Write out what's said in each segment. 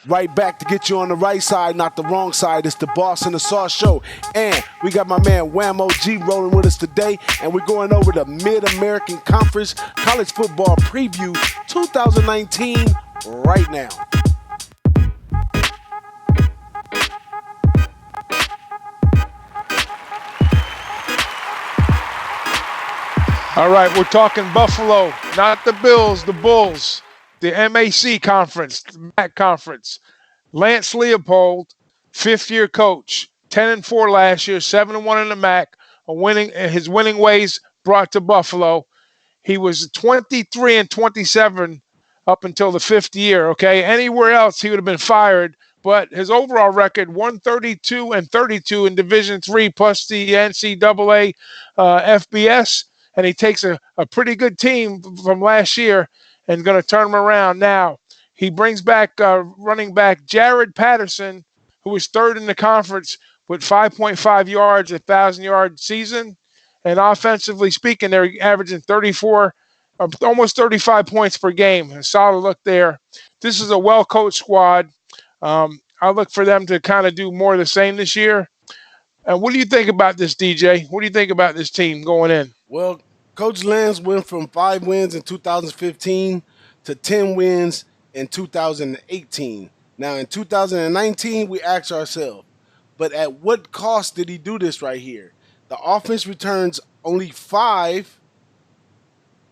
Right back to get you on the right side, not the wrong side. It's the Boss and the Sauce Show. And we got my man Wham OG rolling with us today. And we're going over the Mid-American Conference College Football Preview 2019 right now. All right, we're talking Buffalo, not the Bills, the Bulls, the MAC conference, the MAC conference. Lance Leopold, fifth-year coach, 10-4 last year, 7-1 in the MAC. His winning ways brought to Buffalo. He was 23-27 up until the fifth year. Okay, anywhere else he would have been fired. But his overall record, 132-32 in Division III plus the NCAA FBS. And he takes a pretty good team from last year and going to turn them around now. He brings back running back Jared Patterson, who was third in the conference with 5.5 yards, 1,000-yard season. And offensively speaking, they're averaging 34, almost 35 points per game. A solid look there. This is a well-coached squad. I look for them to kind of do more of the same this year. And what do you think about this, DJ? What do you think about this team going in? Well, Coach Lance went from 5 wins in 2015 to 10 wins in 2018. Now, in 2019, we asked ourselves, but at what cost did he do this right here? The offense returns only 5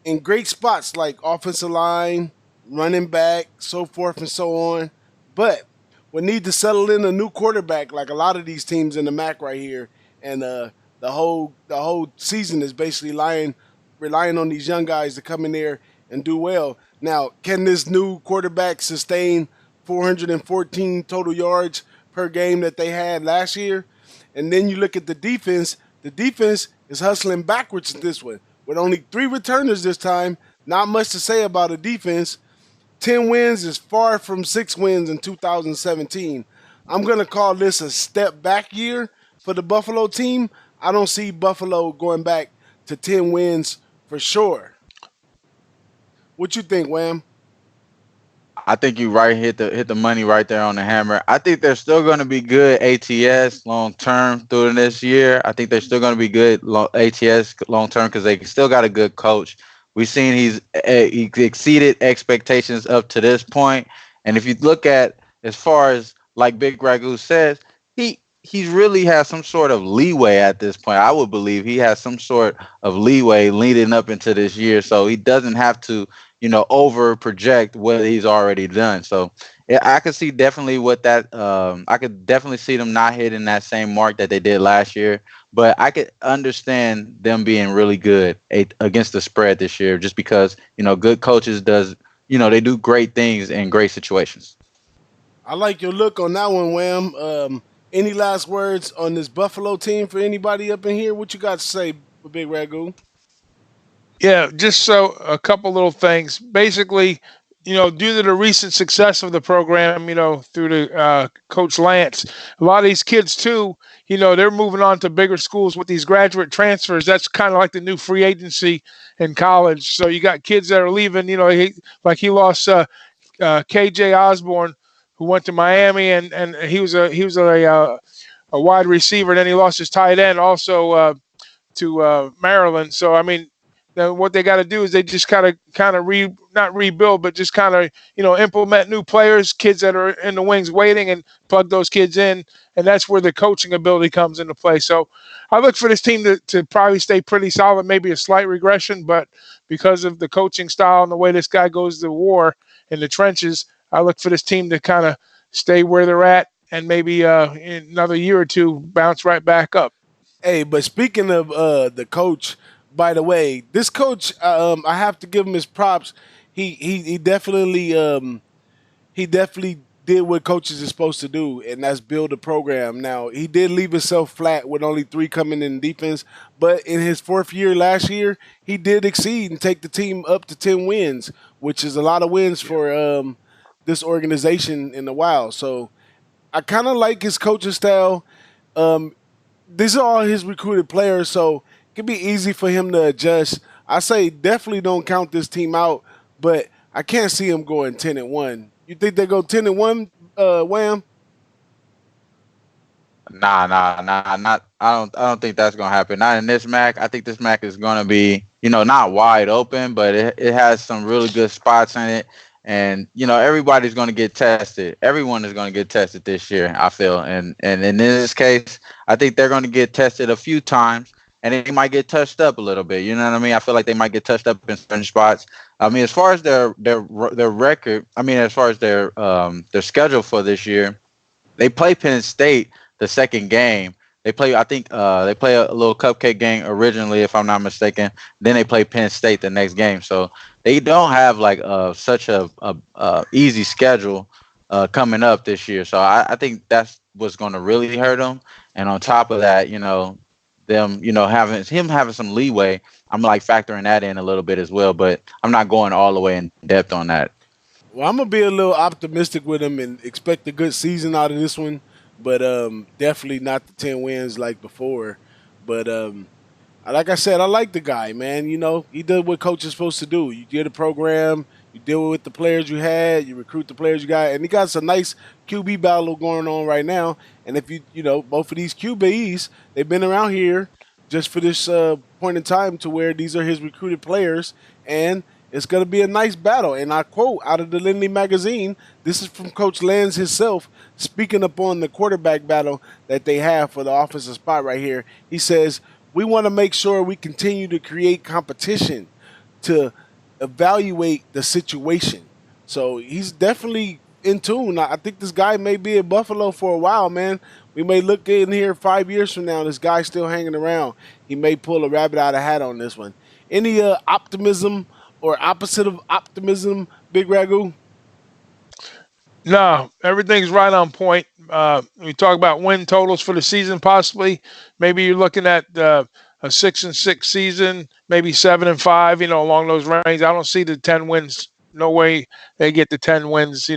in great spots like offensive line, running back, so forth and so on. But we need to settle in a new quarterback like a lot of these teams in the MAC right here. And the whole season is basically relying on these young guys to come in there and do well. Now, can this new quarterback sustain 414 total yards per game that they had last year? And then you look at the defense is hustling backwards in this one. With only 3 returners this time, not much to say about a defense. 10 wins is far from 6 wins in 2017. I'm going to call this a step back year for the Buffalo team. I don't see Buffalo going back to 10 wins for sure. What you think, Wham? I think you hit the money right there on the hammer. I think they're still going to be good ATS long term through this year. I think they're still going to be good ATS long term because they still got a good coach. We've seen he exceeded expectations up to this point. And if you look at as far as like BigRagoo says, he really has some sort of leeway at this point. I would believe he has some sort of leeway leading up into this year, so he doesn't have to, over project what he's already done. So I could see definitely what that. I could definitely see them not hitting that same mark that they did last year, but I could understand them being really good against the spread this year, just because good coaches they do great things in great situations. I like your look on that one, Wham. Any last words on this Buffalo team for anybody up in here? What you got to say, BigRagoo? Yeah, just so a couple little things. Basically, due to the recent success of the program, through the Coach Lance, a lot of these kids too, they're moving on to bigger schools with these graduate transfers. That's kind of like the new free agency in college. So you got kids that are leaving. He lost KJ Osborne, who went to Miami, and he was a wide receiver. And then he lost his tight end also to Maryland. So I mean, what they got to do is they just kind of not rebuild, but just kind of implement new players, kids that are in the wings waiting, and plug those kids in. And that's where the coaching ability comes into play. So I look for this team to probably stay pretty solid, maybe a slight regression, but because of the coaching style and the way this guy goes to war in the trenches, I look for this team to kind of stay where they're at and maybe in another year or two bounce right back up. Hey, but speaking of the coach, by the way, this coach, I have to give him his props. He definitely did what coaches are supposed to do, and that's build a program. Now, he did leave himself flat with only 3 coming in defense, but in his 4th year last year, he did exceed and take the team up to 10 wins, which is a lot of wins for this organization in a while. So I kind of like his coaching style. These are all his recruited players, so it can be easy for him to adjust. I say definitely don't count this team out, but I can't see him going 10-1. You think they go 10-1, Wham? Nah, not. I don't think that's gonna happen. Not in this Mac. I think this Mac is gonna be, not wide open, but it has some really good spots in it, and everybody's gonna get tested. Everyone is gonna get tested this year. I feel, and in this case, I think they're gonna get tested a few times, and they might get touched up a little bit. You know what I mean? I feel like they might get touched up in certain spots. I mean, as far as their record, I mean, as far as their schedule for this year, they play Penn State the second game. They play, I think, they play a little cupcake game originally, if I'm not mistaken. Then they play Penn State the next game. So they don't have like such a easy schedule coming up this year. So I think that's what's going to really hurt them. And on top of that, them, having some leeway. I'm like factoring that in a little bit as well, but I'm not going all the way in depth on that. Well, I'm gonna be a little optimistic with him and expect a good season out of this one, but definitely not the 10 wins like before. But like I said, I like the guy, man. He did what coach is supposed to do. You get a program, you deal with the players you had, you recruit the players you got, and he got some nice QB battle going on right now. And if both of these QBs, they've been around here just for this point in time to where these are his recruited players, and it's going to be a nice battle. And I quote out of the Lindley magazine, this is from Coach Lands himself, speaking upon the quarterback battle that they have for the offensive spot right here. He says, we want to make sure we continue to create competition to evaluate the situation. So he's definitely in tune. I think this guy may be in Buffalo for a while, man. We may look in here 5 years from now, this guy's still hanging around. He may pull a rabbit out of a hat on this one. Any optimism or opposite of optimism, BigRagoo? No, everything's right on point. We talk about win totals for the season, possibly. Maybe you're looking at a 6-6 season, maybe 7-5. Along those range. I don't see the 10 wins. No way they get the 10 wins.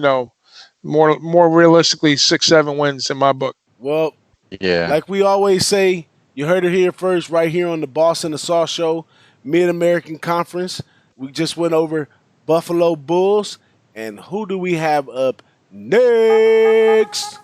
More realistically, 6-7 wins in my book. Well, Yeah. like we always say, you heard it here first, right here on the Boss and the Sauce Show, Mid American Conference. We just went over Buffalo Bulls, and who do we have up next?